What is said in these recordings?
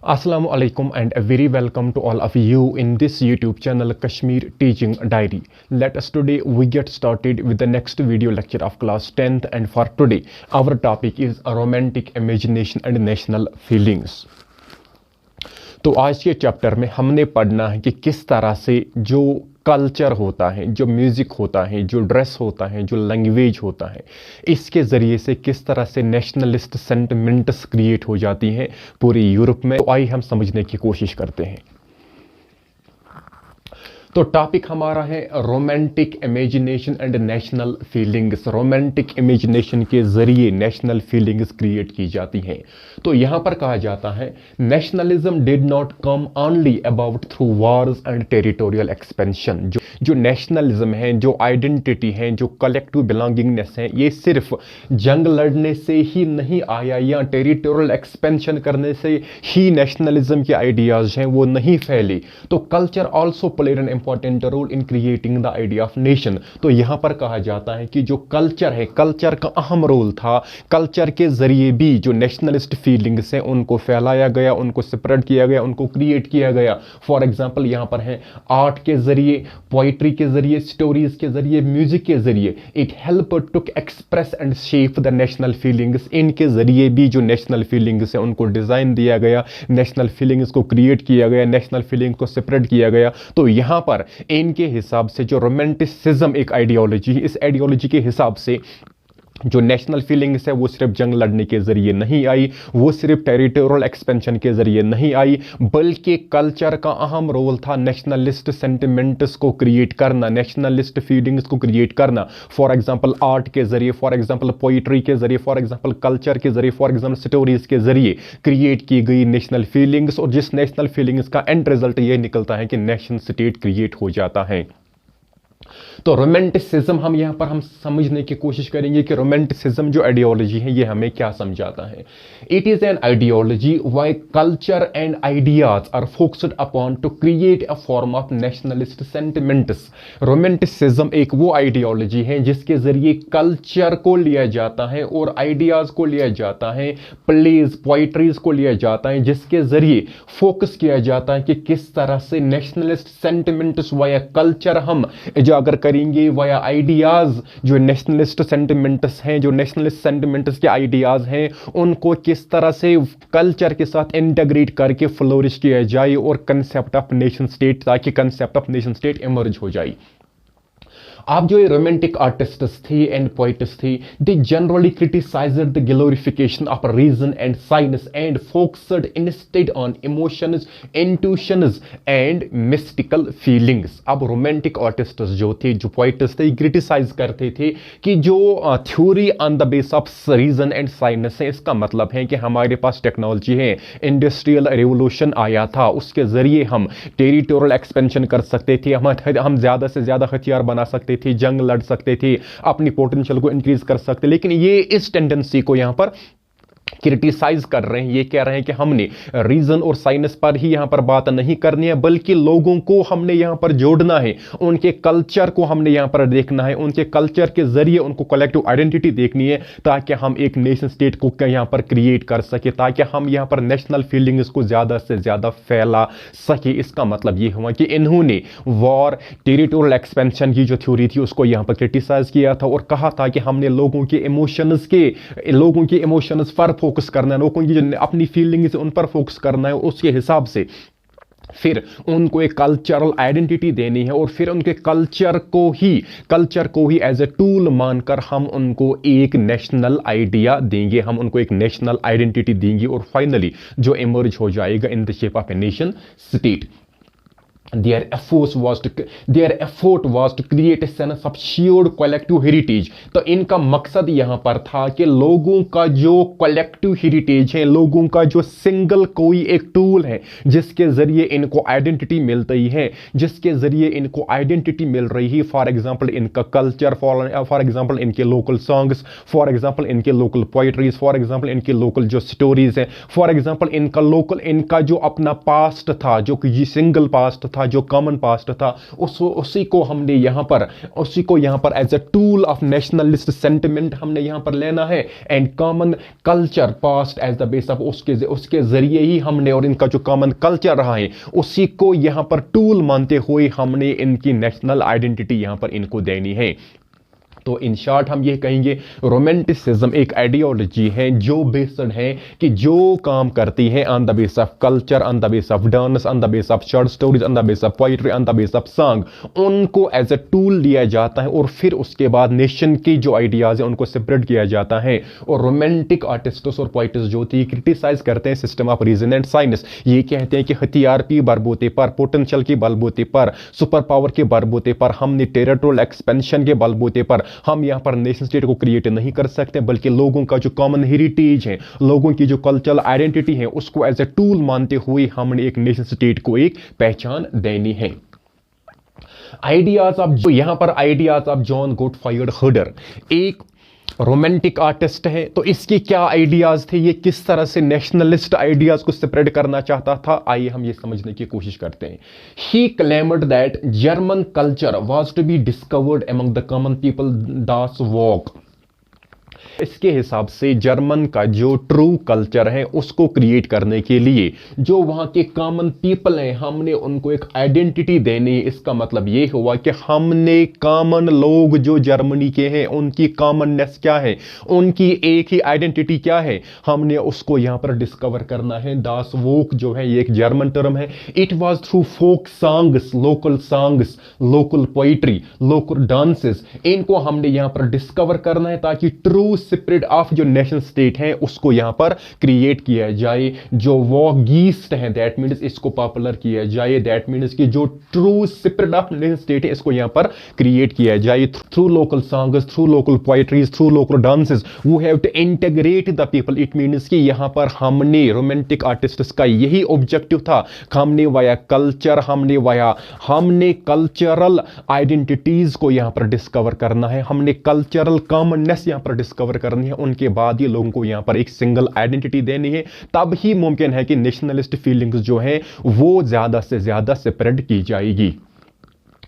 Assalamu alaikum and a very welcome to all of you in this YouTube channel Kashmir Teaching Diary. Let us today we get started with the next video lecture of class 10th, and for today our topic is romantic imagination and national feelings. तो आज के chapter में हमने पढ़ना है कि किस तरह से जो कल्चर होता है, जो म्यूज़िक होता है, जो ड्रेस होता है, जो लैंग्वेज होता है, इसके ज़रिए से किस तरह से नेशनलिस्ट सेंटिमेंट्स क्रिएट हो जाती हैं पूरी यूरोप में। तो आइए हम समझने की कोशिश करते हैं। तो टॉपिक हमारा है romantic imagination and national feelings. Romantic imagination के ज़रिए नेशनल फीलिंग्स क्रिएट की जाती हैं। तो यहाँ पर कहा जाता है nationalism did not come only about through Wars and territorial expansion. जो नेशनलिज्म है, जो आइडेंटिटी है, जो कलेक्टिव बिलोंगिंगनेस है, ये सिर्फ जंग लड़ने से ही नहीं आया या टेरिटोरियल एक्सपेंशन करने से ही नेशनलिज्म के आइडियाज़ हैं वो नहीं फैले। तो culture also played an important role in creating the idea of nation. तो यहां पर कहा जाता है कि जो कल्चर है, कल्चर का अहम रोल था। कल्चर के जरिए भी जो नेशनलिस्ट फीलिंग्स हैं उनको फैलाया गया, उनको स्प्रेड किया गया, उनको क्रिएट किया गया। फॉर एग्जांपल यहां पर है आर्ट के जरिए, पोइट्री के जरिए, स्टोरीज के जरिए, म्यूजिक के जरिए it help to express and shape the national feelings. इनके जरिए भी जो नेशनल फीलिंग्स है उनको डिजाइन दिया गया, नेशनल फीलिंग्स को क्रिएट किया गया, नेशनल फीलिंग्स को स्प्रेड किया गया। तो यहां पर इनके हिसाब से जो रोमांटिसिज्म एक आइडियोलॉजी है, इस आइडियोलॉजी के हिसाब से जो नेशनल फीलिंग्स है वो सिर्फ जंग लड़ने के जरिए नहीं आई, वो सिर्फ टेरिटोरियल एक्सपेंशन के जरिए नहीं आई, बल्कि कल्चर का अहम रोल था नेशनलिस्ट सेंटिमेंट्स को क्रिएट करना, नेशनलिस्ट फीलिंग्स को क्रिएट करना। फॉर एग्जांपल आर्ट के जरिए, फॉर एग्जांपल पोइट्री के जरिए, फॉर एग्जांपल कल्चर के जरिए, फॉर एग्जांपल स्टोरीज के जरिए क्रिएट की गई नेशनल फीलिंग्स। और जिस नेशनल फीलिंग्स का एंड रिजल्ट ये निकलता है कि नेशन स्टेट क्रिएट हो जाता है। तो रोमांटिसिज्म हम यहां पर समझने की कोशिश करेंगे कि रोमांटिसिज्म जो आइडियोलॉजी है ये हमें क्या समझाता है। It is an ideology why culture and ideas are focused upon to create a form of nationalist sentiments. Romanticism एक वो आइडियोलॉजी है जिसके जरिए कल्चर को लिया जाता है और आइडियाज को लिया जाता है, प्लेज, पोइट्रीज को लिया जाता है, जिसके जरिए फोकस किया जाता है कि किस तरह से नेशनलिस्ट सेंटिमेंट्स वाया कल्चर हम अगर करेंगे, वाया आइडियाज जो नेशनलिस्ट सेंटिमेंट्स हैं, जो नेशनलिस्ट सेंटिमेंट्स के आइडियाज हैं, उनको किस तरह से कल्चर के साथ इंटीग्रेट करके फ्लोरिश किया जाए और कंसेप्ट ऑफ नेशन स्टेट, ताकि concept of nation state emerge हो जाए। आप जो ये रोमांटिक आर्टिस्ट्स थे एंड पोइट्स थे, they generally criticised the glorification of reason and science and focused instead on emotions, intuitions and mystical feelings. अब romantic artists जो थे, जो पोइट्स थे, क्रिटिसाइज करते थे कि जो theory on the base of reason and science है, इसका मतलब है कि हमारे पास टेक्नोलॉजी है, इंडस्ट्रियल रेवोल्यूशन आया था, उसके जरिए हम टेरिटोरियल एक्सपेंशन कर सकते थे, हम ज्यादा से ज्यादा हथियार बना सकते थे, जंग लड़ सकते थे, अपनी पोटेंशियल को इंक्रीज कर सकते। लेकिन ये इस टेंडेंसी को यहां पर क्रिटिसाइज कर रहे हैं। ये कह रहे हैं कि हमने रीजन और साइंस पर ही यहां पर बात नहीं करनी है, बल्कि लोगों को हमने यहां पर जोड़ना है, उनके कल्चर को हमने यहां पर देखना है, उनके कल्चर के जरिए उनको कलेक्टिव आइडेंटिटी देखनी है, ताकि हम एक नेशन स्टेट को यहां पर क्रिएट कर सके, ताकि हम यहां पर नेशनल फीलिंग्स को ज्यादा से ज्यादा फैला सके। इसका मतलब ये हुआ कि इन्होंने वॉर, टेरिटोरियल एक्सपेंशन की जो थ्योरी थी उसको यहां पर क्रिटिसाइज किया था और कहा था कि हमने लोगों के इमोशंस पर फोकस करना है, लोगों की जो अपनी फीलिंग्स उन पर फोकस करना है, उसके हिसाब से फिर उनको एक कल्चरल आइडेंटिटी देनी है और फिर उनके कल्चर को ही एज ए टूल मानकर हम उनको एक नेशनल आइडिया देंगे, हम उनको एक नेशनल आइडेंटिटी देंगे और फाइनली जो इमर्ज हो जाएगा in the shape of a nation state. Their effort was to create a sense of shared collective heritage। तो इनका मकसद यहां पर था कि लोगों का जो कलेक्टिव हेरिटेज है, लोगों का जो सिंगल कोई एक टूल है जिसके जरिए इनको आइडेंटिटी मिलती है, जिसके जरिए इनको आइडेंटिटी मिल रही है। फॉर एग्जांपल इनका कल्चर, फॉर एग्जांपल इनके लोकल सॉन्ग्स, फॉर एग्जांपल इनके लोकल पोइट्रीज, फॉर एग्जांपल इनके लोकल जो स्टोरीज हैं, फॉर एग्जांपल इनका जो अपना पास्ट था, जो कि सिंगल पास्ट था, था, जो कॉमन पास्ट था, उसी को यहाँ पर as a tool of nationalist sentiment हमने यहाँ पर लेना है, and common culture past as the base of उसके जरिए ही हमने, और इनका जो कॉमन कल्चर रहा है उसी को यहाँ पर टूल मानते हुए हमने इनकी नेशनल आइडेंटिटी यहाँ पर इनको देनी है। तो इन शॉर्ट हम ये कहेंगे रोमांटिसिज्म एक आइडियोलॉजी है जो बेस्ड है कि जो काम करती है on the base of culture, on the base of dance, on the base of short stories, on the base of poetry, on the base of song, उनको एज ए टूल लिया जाता है और फिर उसके बाद नेशन की जो आइडियाज है उनको सेपरेट किया जाता है। और रोमांटिक आर्टिस्ट्स और पोइट्स जो थी क्रिटिसाइज करते हैं system of reason and science. ये कहते हैं कि हथियार की बलबूते पर, पोटेंशियल के बलबूते पर, सुपर पावर के बलबूते पर, हमने टेरिटोरियल एक्सपेंशन के बलबूते पर हम यहां पर नेशन स्टेट को क्रिएट नहीं कर सकते, बल्कि लोगों का जो कॉमन हेरिटेज है, लोगों की जो कल्चरल आइडेंटिटी है, उसको एज ए टूल मानते हुए हमने एक नेशन स्टेट को एक पहचान देनी है। आइडियाज ऑफ, जो यहां पर आइडियाज ऑफ जॉन गॉटफ्राइड हर्डर एक रोमांटिक आर्टिस्ट है, तो इसके क्या आइडियाज थे, ये किस तरह से नेशनलिस्ट आइडियाज को स्प्रेड करना चाहता था, आइए हम ये समझने की कोशिश करते हैं। He claimed that German culture was to be discovered among the common people das Volk. इसके हिसाब से जर्मन का जो ट्रू कल्चर है उसको क्रिएट करने के लिए जो वहां के कॉमन पीपल हैं हमने उनको एक आइडेंटिटी देनी है। इसका मतलब ये हुआ कि हमने कॉमन लोग जो जर्मनी के हैं उनकी कॉमननेस क्या है, उनकी एक ही आइडेंटिटी क्या है, हमने उसको यहां पर डिस्कवर करना है। दास वोक जो है ये एक जर्मन टर्म है। It was through folk songs, local poetry, local dances, इनको हमने यहां पर डिस्कवर करना है ताकि ट्रू स्पिरिट ऑफ जो नेशन स्टेट है उसको यहां पर क्रिएट किया जाए। जो वॉगीस्ट है दैट मीन्स इसको पॉपुलर किया जाए, दैट मीन्स कि जो true spirit of nation state है इसको यहां पर क्रिएट किया जाए through local songs, through local poetries, through local dances. We have to integrate the people. It means कि यहां पर हमने रोमांटिक आर्टिस्ट्स का यही ऑब्जेक्टिव था, हमने वाया कल्चर, हमने कल्चरल आइडेंटिटीज को यहां पर डिस्कवर करना है, हमने कल्चरल कॉमननेस यहां पर डिस्कवर करनी है, उनके बाद ये लोगों को यहां पर एक सिंगल आइडेंटिटी देनी है। तब ही मुमकिन है कि नेशनलिस्ट फीलिंग्स जो है वो ज्यादा से ज्यादा स्प्रेड की जाएगी।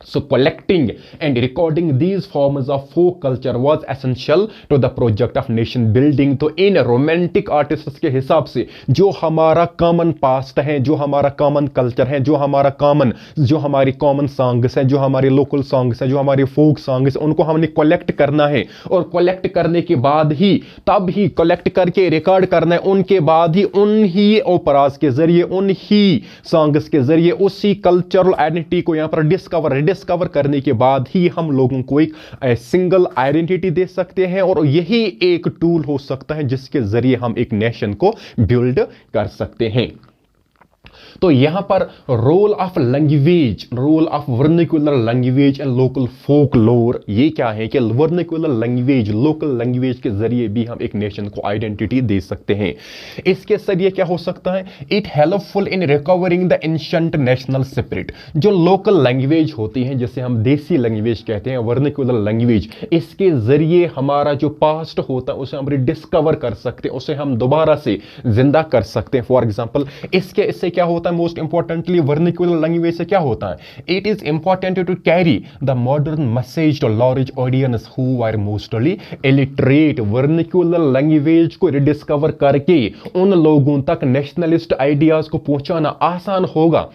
So collecting and recording these forms of folk culture was essential to the project of nation building। तो इन रोमांटिक आर्टिस्ट्स के हिसाब से जो हमारा कॉमन पास्ट है, जो हमारा कॉमन कल्चर है, जो हमारी कॉमन सॉन्ग्स हैं, जो हमारे लोकल सॉन्ग्स हैं, जो हमारे फोक सॉन्ग्स, उनको हमने कलेक्ट करना है। और कलेक्ट करने के बाद ही, तब ही कलेक्ट करके रिकॉर्ड करना है, उनके बाद ही उन्हीं ओपराज के जरिए, उन्हीं सॉन्ग्स के जरिए उसी कल्चरल आइडेंटिटी को यहां पर डिस्कवर करने के बाद ही हम लोगों को एक सिंगल आइडेंटिटी दे सकते हैं। और यही एक टूल हो सकता है जिसके जरिए हम एक नेशन को बिल्ड कर सकते हैं। तो यहां पर role of language, role of vernacular language and local folklore, ये क्या है कि वर्निकुलर लैंग्वेज, लोकल लैंग्वेज के जरिए भी हम एक नेशन को आइडेंटिटी दे सकते हैं। इसके जरिए क्या हो सकता है, it helpful in recovering the ancient national spirit. जो लोकल लैंग्वेज होती है, जिसे हम देसी लैंग्वेज कहते हैं, वर्निकुलर लैंग्वेज, इसके जरिए हमारा जो पास्ट होता है उसे हम रिडिस्कवर कर सकते हैं, उसे हम दोबारा से जिंदा कर सकते हैं। फॉर एग्जाम्पल इससे क्या होता है, मोस्ट इंपॉर्टेंटली वर्निकुलर लैंग्वेज से क्या होता है, it is important to carry the modern message to large audience who are mostly illiterate. Vernacular language को रिडिस्कवर करके उन लोगों तक नेशनलिस्ट आइडियाज को पहुंचाना आसान होगा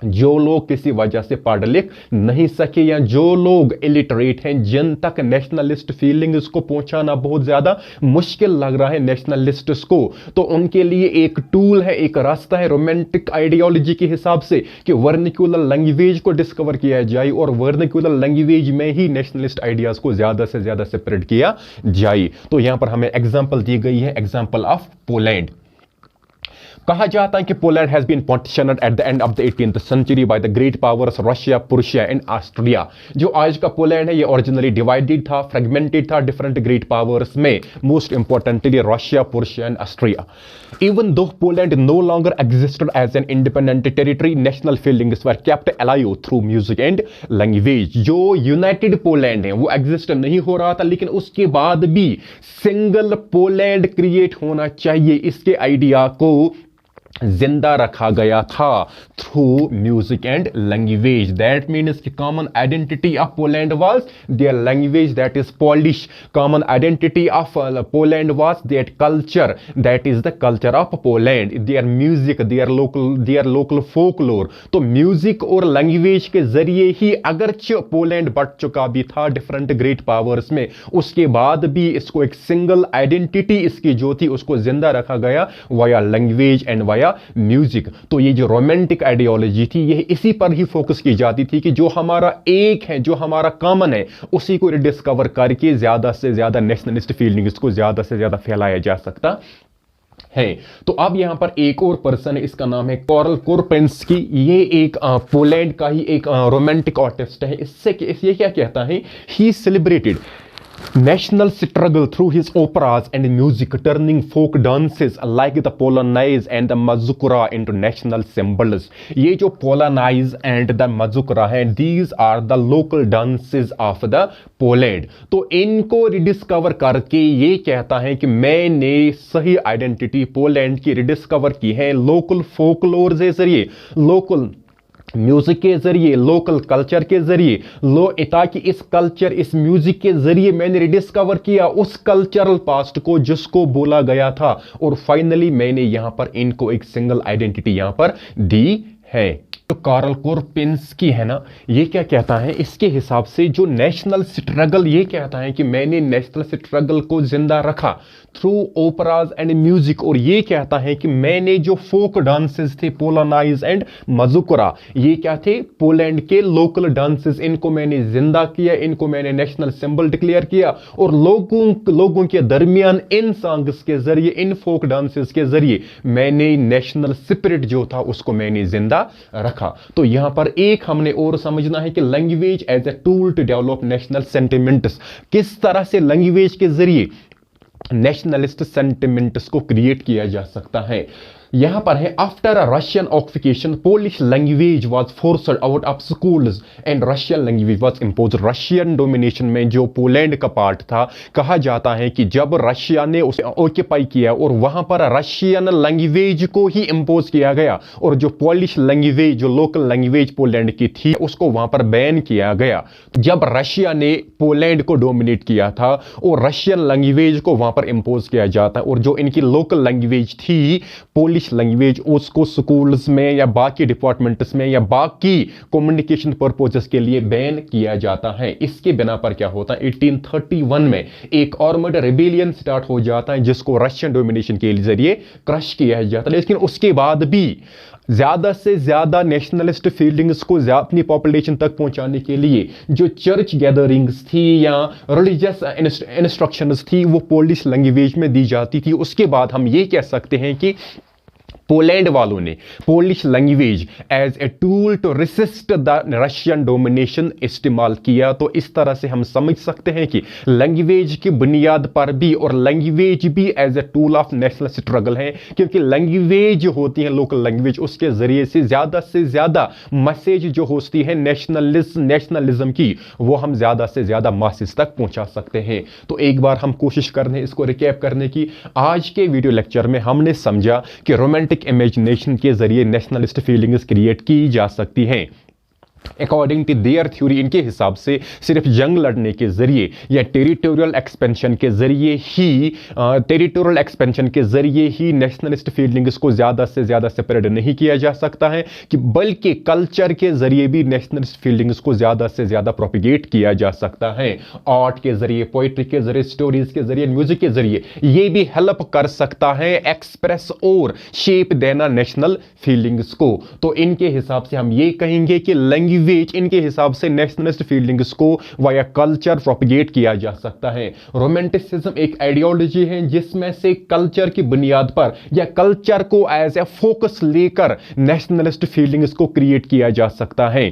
जो लोग किसी वजह से पढ़ लिख नहीं सके, या जो लोग इलिटरेट हैं, जिन तक नेशनलिस्ट फीलिंग्स को पहुंचाना बहुत ज्यादा मुश्किल लग रहा है नेशनलिस्ट्स को। तो उनके लिए एक टूल है, एक रास्ता है रोमांटिक आइडियोलॉजी के हिसाब से कि वर्निकुलर लैंग्वेज को डिस्कवर किया जाए और वर्निकुलर लैंग्वेज में ही नेशनलिस्ट आइडियाज को ज्यादा से ज्यादा स्प्रेड किया जाए। तो यहां पर हमें एग्जांपल दी गई है, एग्जांपल ऑफ पोलैंड। कहा जाता है कि Poland has been partitioned at the end of the 18th century by the great powers Russia, Prussia and Austria. जो आज का पोलैंड है ये ओरिजिनली डिवाइडेड था, फ्रेगमेंटेड था डिफरेंट ग्रेट पावर्स में, most importantly Russia, Prussia and Austria. Even though Poland no longer existed as an independent territory, national feelings were kept alive through music and language. जो united Poland है वो exist नहीं हो रहा था, लेकिन उसके बाद भी सिंगल पोलैंड क्रिएट होना चाहिए, इसके आइडिया को जिंदा रखा गया था through music and language. That means कि common identity of Poland was their language, that is Polish. Common identity of Poland was that culture, that is the culture of Poland. Their music, their local folklore. तो music और language के जरिए ही अगरचे Poland बढ़ चुका भी था different great powers में, उसके बाद भी इसको एक सिंगल आइडेंटिटी इसकी जो थी उसको जिंदा रखा गया via language and via music. तो ये जो रोमांटिक आइडियोलॉजी थी यह इसी पर ही फोकस की जाती थी कि जो हमारा एक है, जो हमारा कॉमन है, उसी को डिस्कवर करके ज्यादा से ज्यादा नेशनलिस्ट फीलिंग्स को ज्यादा से ज्यादा फैलाया जा सकता है। तो अब यहां पर एक और पर्सन है, इसका नाम है कार्ल कोरपेंस्की। ये एक पोलैंड का ही एक रोमांटिक आर्टिस्ट है। इससे ये क्या कहता है, ही celebrated national struggle through his operas and music, turning folk dances like the Polonaise and the Mazurka into national symbols. ये जो Polonaise and the Mazurka हैं, these are the local dances of the Poland. तो इनको rediscover करके ये कहता है कि मैंने सही आइडेंटिटी पोलैंड की रिडिस्कवर की है लोकल फोकलोर के जरिए, लोकल म्यूजिक के जरिए, लोकल कल्चर के जरिए, ताकि इस कल्चर, इस म्यूजिक के जरिए मैंने रिडिस्कवर किया उस कल्चरल पास्ट को जिसको बोला गया था, और फाइनली मैंने यहां पर इनको एक सिंगल आइडेंटिटी यहां पर दी है। तो कार्ल कोरपेंस्की है ना, ये क्या कहता है, इसके हिसाब से जो नेशनल स्ट्रगल, ये कहता है कि मैंने नेशनल स्ट्रगल को जिंदा रखा थ्रू ओपराज एंड म्यूजिक, और ये कहता है कि मैंने जो फोक डांसेस थे पोलोनाइज एंड मजुकरा, ये क्या थे, पोलैंड के लोकल डांसेस, इनको मैंने जिंदा किया, इनको मैंने नेशनल सिंबल डिक्लेयर किया, और लोगों के दरमियान इन सॉन्ग्स के जरिए, इन फोक डांसेस के जरिए मैंने नेशनल स्पिरिट जो था उसको मैंने जिंदा रखा। तो यहां पर एक हमने और समझना है कि language as a tool to develop national sentiments, किस तरह से लैंग्वेज के जरिए नेशनलिस्ट सेंटिमेंट्स को क्रिएट किया जा सकता है। यहां पर है, after Russian occupation Polish language was forced out of schools and Russian language was impose. Russian domination में जो पोलैंड का पार्ट था, कहा जाता है कि जब रशिया ने उसे ऑक्यूपाई किया और वहां पर रशियन लैंग्वेज को ही इम्पोज किया गया, और जो पोलिश लैंग्वेज, जो लोकल लैंग्वेज पोलैंड की थी, उसको वहां पर बैन किया गया। जब रशिया ने पोलैंड को डोमिनेट किया था और रशियन लैंग्वेज को वहां पर इम्पोज किया जाता है, और जो इनकी लोकल लैंग्वेज थी पोलिश लैंग्वेज, उसको स्कूल्स में या बाकी डिपार्टमेंट्स में या बाकी कम्युनिकेशन पर्पसेस के लिए बैन किया जाता है। इसके बिना पर क्या होता है, 1831 में एक आर्मड रिबेलियन स्टार्ट हो जाता है जिसको रशियन डोमिनेशन के जरिए क्रश किया जाता है। लेकिन उसके बाद भी ज्यादा से ज्यादा नेशनलिस्ट फीलिंग्स को अपनी पॉपुलेशन तक पहुंचाने के लिए जो चर्च गैदरिंग्स थी या रिलीजियस इंस्ट्रक्शंस थी वो पोलिश लैंग्वेज में दी जाती थी। उसके बाद हम ये कह सकते हैं कि पोलैंड वालों ने Polish language as a tool to resist the Russian domination इस्तेमाल किया। तो इस तरह से हम समझ सकते हैं कि लैंग्वेज की बुनियाद पर भी, और लैंग्वेज भी as a tool of national struggle है, क्योंकि लैंग्वेज होती है लोकल लैंग्वेज, उसके जरिए से ज्यादा मैसेज जो होती है नेशनलिज्म की, वो हम ज्यादा से ज्यादा मासेस तक पहुंचा सकते हैं। तो एक बार हम कोशिश करने इसको रिकैप करने की। आज के वीडियो लेक्चर में हमने समझा कि रोमांटिक इमेजिनेशन के जरिए नेशनलिस्ट फीलिंग्स क्रिएट की जा सकती हैं। अकॉर्डिंग टू देयर थ्योरी, इनके हिसाब से सिर्फ जंग लड़ने के जरिए या टेरिटोरियल एक्सपेंशन के जरिए ही नेशनलिस्ट फीलिंग्स को ज्यादा से ज्यादा सेपरेट नहीं किया जा सकता है, कि बल्कि कल्चर के जरिए भी नेशनलिस्ट फीलिंग्स को ज्यादा से ज्यादा प्रोपिगेट किया जा सकता है। आर्ट के जरिए, पोइट्री के जरिए, स्टोरीज के जरिए, म्यूजिक के जरिए ये भी हेल्प कर सकता है एक्सप्रेस और शेप देना नेशनल फीलिंग्स को। तो इनके हिसाब से हम ये कहेंगे कि लैंग्वेज, इनके हिसाब से नेशनलिस्ट फीलिंग्स को वाया कल्चर प्रोपिगेट किया जा सकता है। रोमांटिसिज्म एक आइडियोलॉजी है जिसमें से कल्चर की बुनियाद पर या कल्चर को एज ए फोकस लेकर नेशनलिस्ट फीलिंग्स को क्रिएट किया जा सकता है।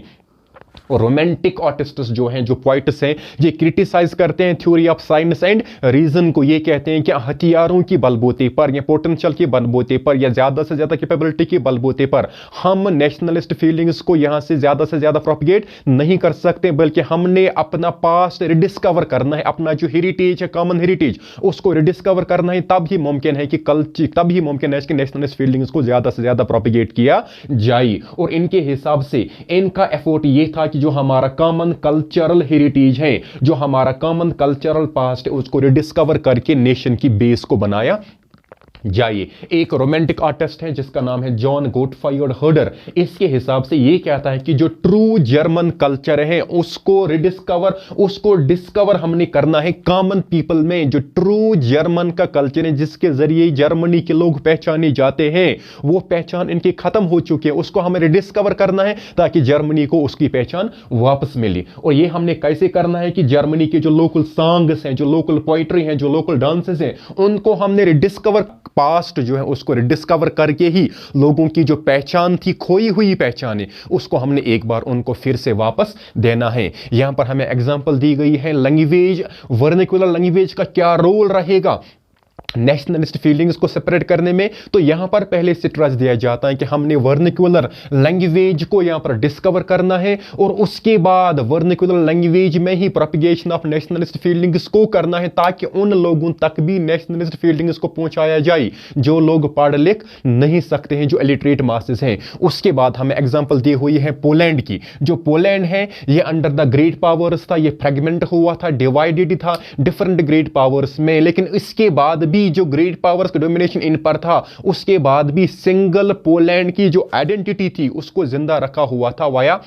रोमांटिक आर्टिस्ट्स जो हैं, जो पोइट्स हैं, ये क्रिटिसाइज करते हैं theory of science and reason को। ये कहते हैं कि हथियारों की बलबूते पर या पोटेंशियल के बलबूते पर या ज्यादा से ज्यादा कैपेबिलिटी के बलबूते पर हम नेशनलिस्ट फीलिंग्स को यहां से ज्यादा प्रोपिगेट नहीं कर सकते, बल्कि हमने अपना पास्ट रिडिस्कवर करना है, अपना जो हेरिटेज है, कॉमन हेरिटेज, उसको रिडिस्कवर करना है। तभी मुमकिन है कि नेशनलिस्ट फीलिंग्स को ज्यादा से ज्यादा प्रोपिगेट किया जाए। और इनके हिसाब से इनका एफर्ट ये था कि जो हमारा कॉमन कल्चरल हेरिटेज है, जो हमारा कॉमन कल्चरल पास्ट है, उसको रिडिस्कवर करके नेशन की बेस को बनाया जाइए। एक रोमांटिक आर्टिस्ट है जिसका नाम है जॉन गोटफ्राइड हर्डर। इसके हिसाब से ये कहता है कि जो ट्रू जर्मन कल्चर है उसको डिस्कवर हमने करना है कॉमन पीपल में। जो ट्रू जर्मन का कल्चर है, जिसके जरिए जर्मनी के लोग पहचाने जाते हैं, वो पहचान इनकी खत्म हो चुकी है, उसको हमें रिडिस्कवर करना है ताकि जर्मनी को उसकी पहचान वापस मिले। और ये हमने कैसे करना है कि जर्मनी के जो लोकल सॉन्ग्स हैं, जो लोकल पोइट्री हैं, जो लोकल डांसेस हैं, उनको हमने रिडिस्कवर, पास्ट जो है उसको रिडिस्कवर करके ही लोगों की जो पहचान थी, खोई हुई पहचान है, उसको हमने एक बार उनको फिर से वापस देना है। यहां पर हमें एग्जांपल दी गई है लैंग्वेज, वर्नाक्युलर लैंग्वेज का क्या रोल रहेगा नेशनलिस्ट फीलिंग्स को सेपरेट करने में। तो यहां पर पहले से ट्रस्ट दिया जाता है कि हमने वर्नाक्युलर लैंग्वेज को यहां पर डिस्कवर करना है और उसके बाद वर्नाक्युलर लैंग्वेज में ही प्रोपिगेशन ऑफ नेशनलिस्ट फीलिंग्स को करना है, ताकि उन लोगों तक भी नेशनलिस्ट फीलिंग्स को पहुंचाया जाए जो लोग पढ़ लिख नहीं सकते हैं, जो इलिटरेट मासेस हैं। उसके बाद हमें एग्जांपल दी हुई है पोलैंड की। जो पोलैंड है, ये अंडर द ग्रेट पावर्स था, ये फ्रेगमेंट हुआ था, डिवाइडेड था डिफरेंट ग्रेट पावर्स में, लेकिन इसके बाद भी जो ग्रेट पावर्स का डोमिनेशन इन पर था, उसके बाद भी सिंगल पोलैंड की जो आइडेंटिटी थी उसको जिंदा रखा हुआ था वाया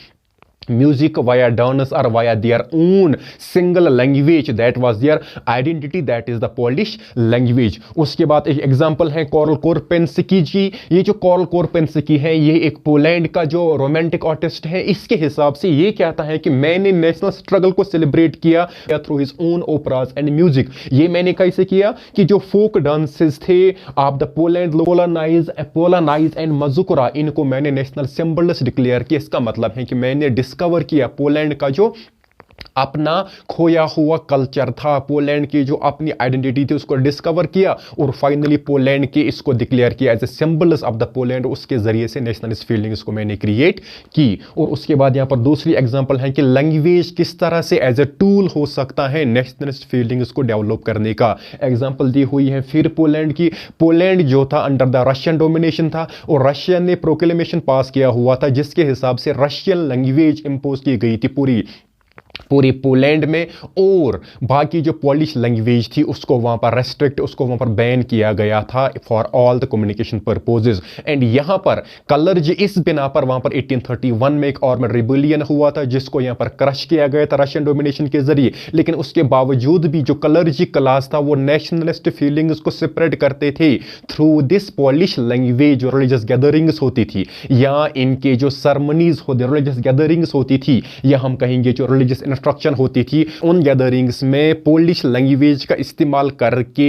म्यूजिक, वाया डांस और via their own single language, that was their identity, that is the Polish language. उसके बाद एक एग्जांपल है कार्ल कोरपेंस्की जी। ये जो कार्ल कोरपेंस्की है, ये एक पोलैंड का जो रोमांटिक आर्टिस्ट है। इसके हिसाब से ये कहता है कि मैंने नेशनल स्ट्रगल को सेलिब्रेट किया through his own operas and music. ये मैंने कैसे किया कि जो फोक डांसेस थे of the Poland, Polonaise and Mazurka, इनको मैंने नेशनल सिंबल्स डिक्लेयर किया। इसका मतलब है कि मैंने डिस्कवर किया पोलैंड का जो अपना खोया हुआ कल्चर था, पोलैंड की जो अपनी आइडेंटिटी थी, उसको डिस्कवर किया और फाइनली पोलैंड के इसको डिक्लेयर किया as a symbols of the Poland. उसके जरिए से नेशनलिस्ट फीलिंग्स को मैंने क्रिएट की। और उसके बाद यहां पर दूसरी एग्जांपल है कि लैंग्वेज किस तरह से एज ए टूल हो सकता है नेशनलिस्ट फीलिंग्स को डेवलप करने का। एग्जांपल दी हुई है फिर पोलैंड की। पोलैंड जो था अंडर द रशियन डोमिनेशन था और रशियन ने प्रोक्लेमेशन पास किया हुआ था, जिसके हिसाब से रशियन लैंग्वेज इंपोज की गई थी पूरी पोलैंड में, और बाकी जो पोलिश लैंग्वेज थी उसको वहां पर रेस्ट्रिक्ट, उसको वहां पर बैन किया गया था for all the communication purposes. And यहां पर कलर्ज, इस बिना पर वहां पर 1831 में एक आर्म्ड रिबेलियन हुआ था, जिसको यहां पर क्रश किया गया था रशियन डोमिनेशन के जरिए। लेकिन उसके बावजूद भी जो कलर्जी क्लास था वो नेशनलिस्ट फीलिंग्स को सेपरेट करते थे थ्रू दिस पोलिश लैंग्वेज। जो रिलीजियस गैदरिंग्स होती थी या इनके जो सरमनीज होते, रिलीजियस गैदरिंग्स होती थी, या हम कहेंगे जो रिलीजियस इंस्ट्रक्शन होती थी, उन गैदरिंग्स में पोलिश लैंग्वेज का इस्तेमाल करके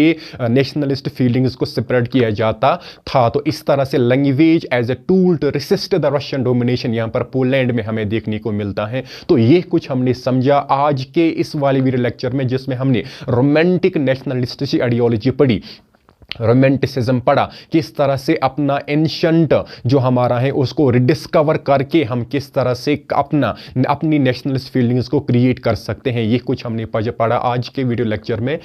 नेशनलिस्ट फीलिंग्स को सेपरेट किया जाता था। तो इस तरह से language as a tool to resist the Russian domination यहां पर पोलैंड में हमें देखने को मिलता है। तो ये कुछ हमने समझा आज के इस वाले वीडियो लेक्चर में, जिसमें हमने रोमांटिक नेशनलिस्ट आइडियोलॉजी पढ़ी, रोमांटिसिज्म पढ़ा, किस तरह से अपना एंशंट जो हमारा है उसको रिडिस्कवर करके हम किस तरह से अपनी नेशनलिस्ट फीलिंग्स को क्रिएट कर सकते हैं। ये कुछ हमने पढ़ा आज के वीडियो लेक्चर में।